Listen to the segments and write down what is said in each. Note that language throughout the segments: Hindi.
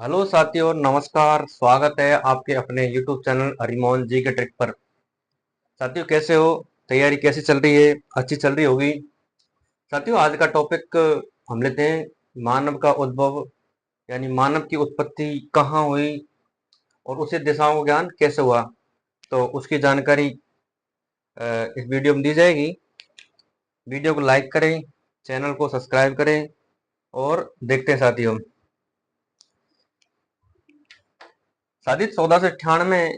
हेलो साथियों, नमस्कार। स्वागत है आपके अपने YouTube चैनल हरिमोहन जी के ट्रिक पर। साथियों, कैसे हो? तैयारी कैसी चल रही है? अच्छी चल रही होगी। साथियों, आज का टॉपिक हम लेते हैं मानव का उद्भव, यानी मानव की उत्पत्ति कहाँ हुई और उसे दिशाओं का ज्ञान कैसे हुआ। तो उसकी जानकारी इस वीडियो में दी जाएगी। वीडियो को लाइक करें, चैनल को सब्सक्राइब करें और देखते हैं साथियों। साथियों, 1498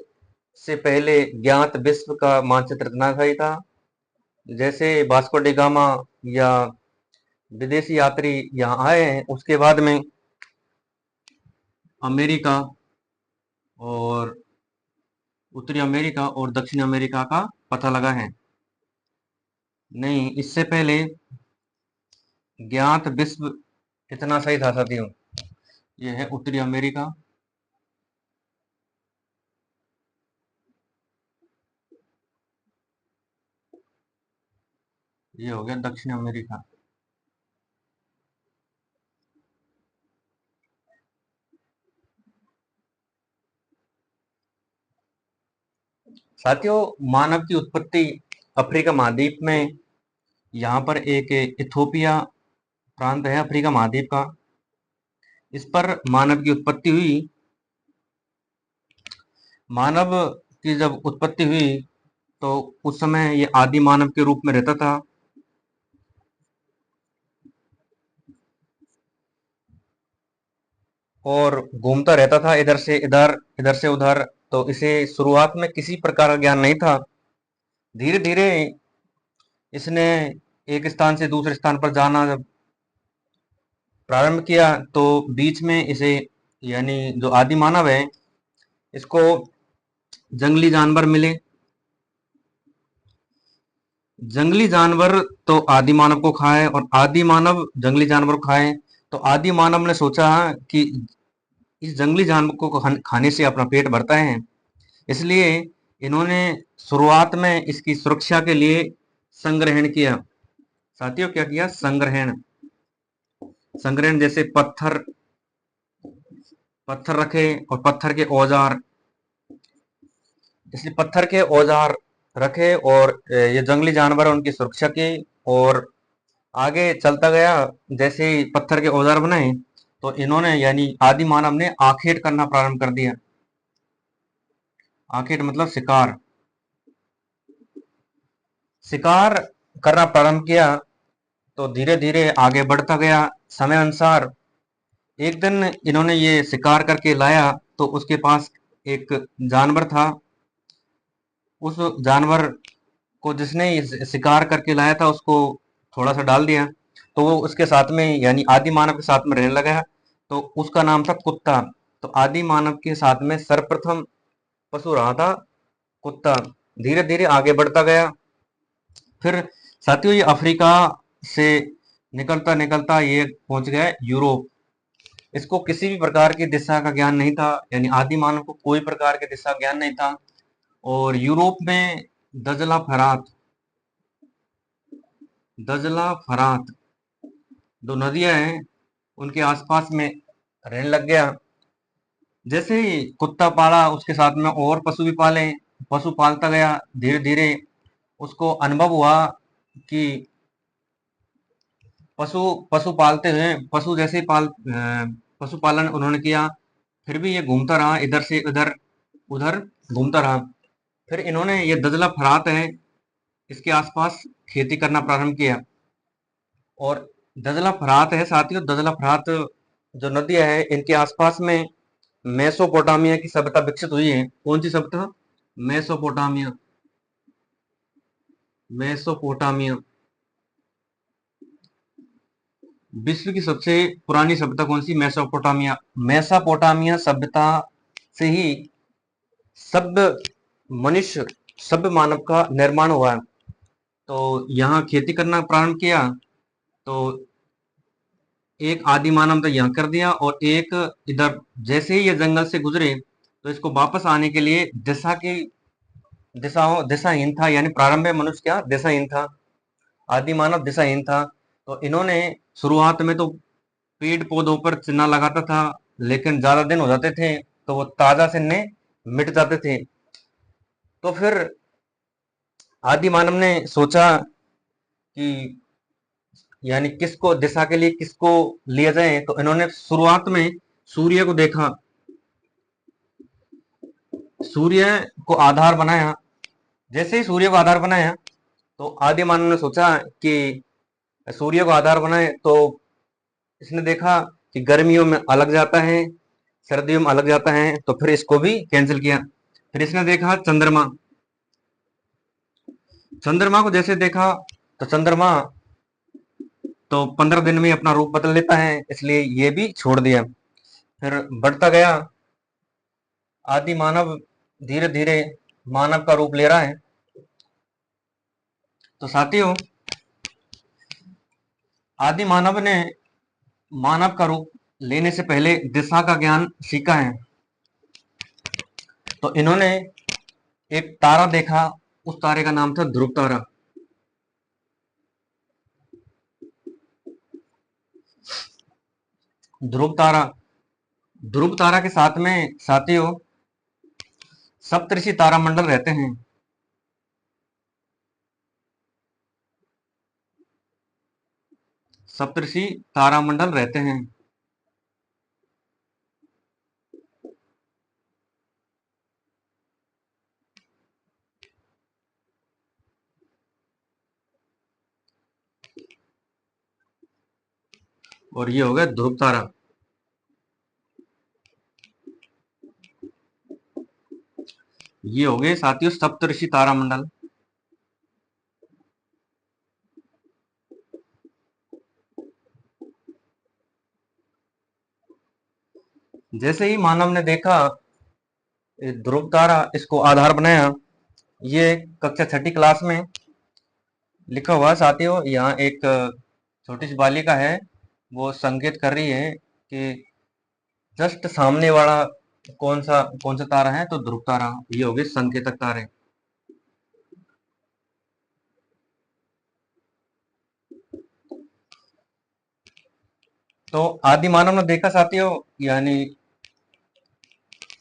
से पहले ज्ञात विश्व का मानचित्र इतना सही था। जैसे वास्को डी गामा या विदेशी यात्री यहाँ आए हैं, उसके बाद में अमेरिका और उत्तरी अमेरिका और दक्षिण अमेरिका का पता लगा है। नहीं, इससे पहले ज्ञात विश्व इतना सही था साथियों। ये है उत्तरी अमेरिका, ये हो गया दक्षिण अमेरिका। साथियों, मानव की उत्पत्ति अफ्रीका महाद्वीप में, यहाँ पर एक इथोपिया प्रांत है अफ्रीका महाद्वीप का, इस पर मानव की उत्पत्ति हुई। मानव की जब उत्पत्ति हुई तो उस समय ये आदि मानव के रूप में रहता था और घूमता रहता था इधर से इधर, इधर से उधर। तो इसे शुरुआत में किसी प्रकार का ज्ञान नहीं था। धीरे धीरे इसने एक स्थान से दूसरे स्थान पर जाना जब प्रारंभ किया तो बीच में इसे, यानी जो आदि मानव है, इसको जंगली जानवर मिले। जंगली जानवर तो आदि मानव को खाए और आदि मानव जंगली जानवर को खाए। तो आदि मानव ने सोचा कि इस जंगली जानवर को खाने से अपना पेट भरता है, इसलिए इन्होंने शुरुआत में इसकी सुरक्षा के लिए संग्रहण किया। साथियों, क्या किया? संग्रहण। संग्रहण जैसे पत्थर, पत्थर रखे और पत्थर के औजार, इसलिए पत्थर के औजार रखे और ये जंगली जानवर उनकी सुरक्षा की। और आगे चलता गया, जैसे ही पत्थर के औजार बनाए तो इन्होंने, यानी आदि मानव ने आखेट करना प्रारंभ कर दिया। आखेट मतलब शिकार। शिकार करना प्रारंभ किया तो धीरे धीरे आगे बढ़ता गया। समय अनुसार एक दिन इन्होंने ये शिकार करके लाया तो उसके पास एक जानवर था। उस जानवर को जिसने ये शिकार करके लाया था उसको थोड़ा सा डाल दिया, तो वो उसके साथ में, यानी आदि मानव के साथ में रहने लगा। तो उसका नाम था कुत्ता। तो आदि मानव के साथ में सर्वप्रथम पशु रहा था कुत्ता। धीरे धीरे आगे बढ़ता गया। फिर साथियों, ये अफ्रीका से निकलता निकलता ये पहुंच गया यूरोप। इसको किसी भी प्रकार की दिशा का ज्ञान नहीं था, यानी आदि मानव को कोई प्रकार के दिशा का ज्ञान नहीं था। और यूरोप में दजला फरात, दजला फरात दो नदियां हैं, उनके आसपास में रहने लग गया। जैसे ही कुत्ता पाला उसके साथ में और पशु भी पाले। पशु पालता गया, धीरे धीरे उसको अनुभव हुआ कि पशु पशु पालते हुए, पशु जैसे ही पशुपालन उन्होंने किया, फिर भी ये घूमता रहा इधर से उधर, उधर घूमता रहा। फिर इन्होंने, ये दजला फरात है, इसके आसपास खेती करना प्रारंभ किया। और दजला फरात है साथियों, दजला फरात जो नदियां है, इनके आसपास में मेसोपोटामिया की सभ्यता विकसित हुई है। कौन सी सभ्यता? मेसोपोटामिया। मेसोपोटामिया विश्व की सबसे पुरानी सभ्यता कौन सी? मेसोपोटामिया। मेसोपोटामिया सभ्यता से ही सभ्य मनुष्य, सभ्य मानव का निर्माण हुआ है। तो यहाँ खेती करना प्रारंभ किया तो एक आदि मानव तो यहाँ कर दिया, और एक इधर। जैसे ही ये जंगल से गुजरे तो इसको वापस आने के लिए दिशाहीन था, यानी प्रारंभ में मनुष्य क्या दिशाहीन था, आदि मानव दिशाहीन था। तो इन्होंने शुरुआत में तो पेड़ पौधों पर चिन्ह लगाता था, लेकिन ज्यादा दिन हो जाते थे तो वो ताजा सिन्ने मिट जाते थे। तो फिर आदि मानव ने सोचा कि यानी किसको दिशा के लिए किसको लिया जाए, तो इन्होंने शुरुआत में सूर्य को देखा, सूर्य को आधार बनाया। जैसे ही सूर्य को आधार बनाया तो आदि मानव ने सोचा कि सूर्य को आधार बनाए, तो इसने देखा कि गर्मियों में अलग जाता है, सर्दियों में अलग जाता है, तो फिर इसको भी कैंसिल किया। फिर इसने देखा चंद्रमा, चंद्रमा को जैसे देखा तो चंद्रमा तो 15 दिन में अपना रूप बदल लेता है, इसलिए ये भी छोड़ दिया। फिर बढ़ता गया, आदि मानव धीरे धीरे मानव का रूप ले रहा है। तो साथियों, आदि मानव ने मानव का रूप लेने से पहले दिशा का ज्ञान सीखा है। तो इन्होंने एक तारा देखा, उस तारे का नाम था ध्रुव तारा। ध्रुव तारा, ध्रुव तारा के साथ में साथियों सप्तऋषि तारामंडल रहते हैं। सप्तऋषि तारामंडल रहते हैं। और ये हो गया ध्रुव तारा। ये हो गए साथियों सप्तऋषि तारामंडल। जैसे ही मानव ने देखा ध्रुव तारा, इसको आधार बनाया। ये कक्षा छठी क्लास में लिखा हुआ है साथियों। यहाँ एक छोटी सी बालिका है, वो संकेत कर रही है कि जस्ट सामने वाला कौन सा तारा है, तो ध्रुव तारा। ये हो गए संकेतक तारे। तो आदि मानव ने देखा साथियों, यानी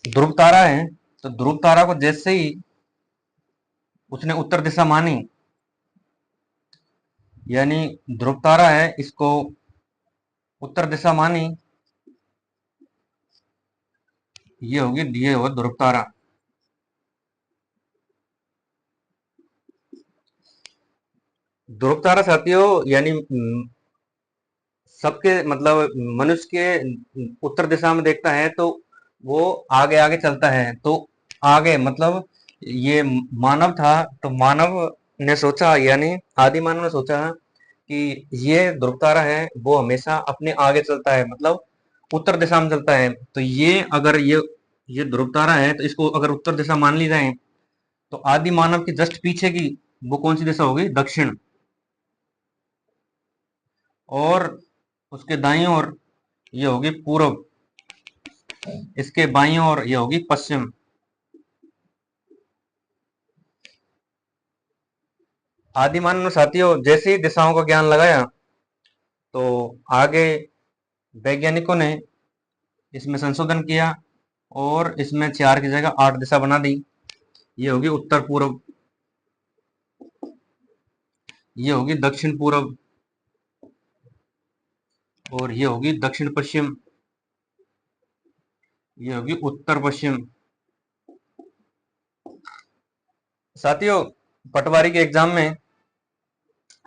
ध्रुव तारा है, तो ध्रुव तारा को जैसे ही उसने उत्तर दिशा मानी, यानी ध्रुव तारा है, इसको उत्तर दिशा मानी, ये होगा ध्रुव तारा। ध्रुव तारा साथियों यानी सबके मतलब मनुष्य के उत्तर दिशा में देखता है तो वो आगे आगे चलता है। तो आगे मतलब ये मानव था, तो मानव ने सोचा, यानी आदि मानव ने सोचा कि ये ध्रुव तारा है, वो हमेशा अपने आगे चलता है, मतलब उत्तर दिशा में चलता है। तो ये अगर ये ध्रुव तारा है, तो इसको अगर उत्तर दिशा मान ली जाए, तो आदि मानव के जस्ट पीछे की वो कौन सी दिशा होगी, दक्षिण। और उसके दाईं ओर ये होगी पूरब, इसके बाईं ओर ये होगी पश्चिम। आदि मानव साथियों जैसे ही दिशाओं का ज्ञान लगाया, तो आगे वैज्ञानिकों ने इसमें संशोधन किया और इसमें 4 की जगह 8 दिशा बना दी। ये होगी उत्तर पूर्व, ये होगी दक्षिण पूर्व, और ये होगी दक्षिण पश्चिम, ये होगी उत्तर पश्चिम। साथियों पटवारी के एग्जाम में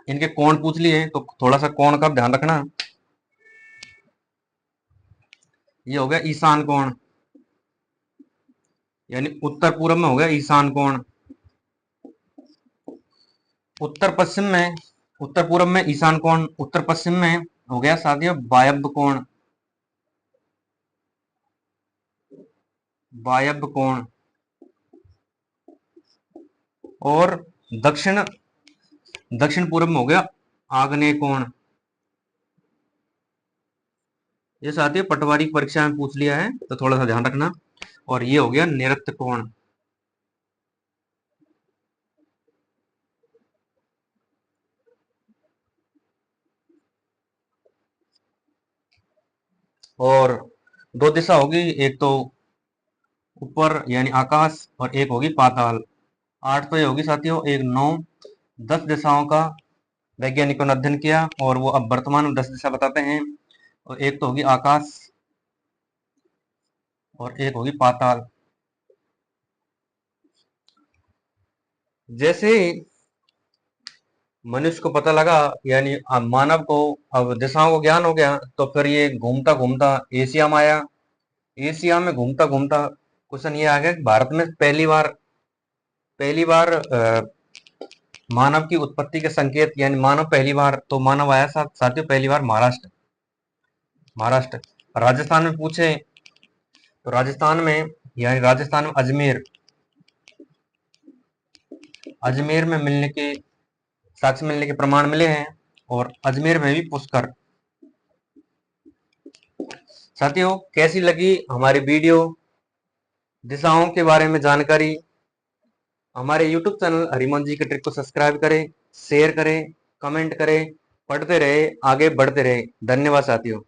इनके कोण पूछ लिए, तो थोड़ा सा कोण का ध्यान रखना। ये हो गया ईशान कोण, यानी उत्तर पूर्व में हो गया ईशान कोण। उत्तर पश्चिम में, उत्तर पूर्व में ईशान कोण, उत्तर पश्चिम में हो गया साथियों वायव्य कोण, वायव्य कोण। और दक्षिण दक्षिण पूर्व में हो गया आग्नेय कोण। ये साथियों पटवारी की परीक्षा में पूछ लिया है, तो थोड़ा सा ध्यान रखना। और ये हो गया नैऋत्य कोण। और दो दिशा होगी, एक तो ऊपर यानी आकाश और एक होगी पाताल। 8 तो ये होगी साथियों, एक 9, 10 दिशाओं का वैज्ञानिकों ने अध्ययन किया और वो अब वर्तमान में 10 दिशा बताते हैं। और एक तो होगी आकाश और एक होगी पाताल। जैसे मनुष्य को पता लगा, यानी मानव को अब दिशाओं को ज्ञान हो गया, तो फिर ये घूमता घूमता एशिया में आया। एशिया में घूमता घूमता क्वेश्चन ये आ गया कि भारत में पहली बार मानव की उत्पत्ति के संकेत, यानी मानव पहली बार, तो मानव आया साथियों पहली बार महाराष्ट्र। राजस्थान में पूछे तो राजस्थान में, यानी राजस्थान में अजमेर में मिलने के साक्ष्य मिलने के प्रमाण मिले हैं, और अजमेर में भी पुष्कर। साथियों कैसी लगी हमारी वीडियो, दिशाओं के बारे में जानकारी? हमारे YouTube चैनल हरिमोहन जी के ट्रिक को सब्सक्राइब करें, शेयर करें, कमेंट करें, पढ़ते रहे, आगे बढ़ते रहे। धन्यवाद साथियों।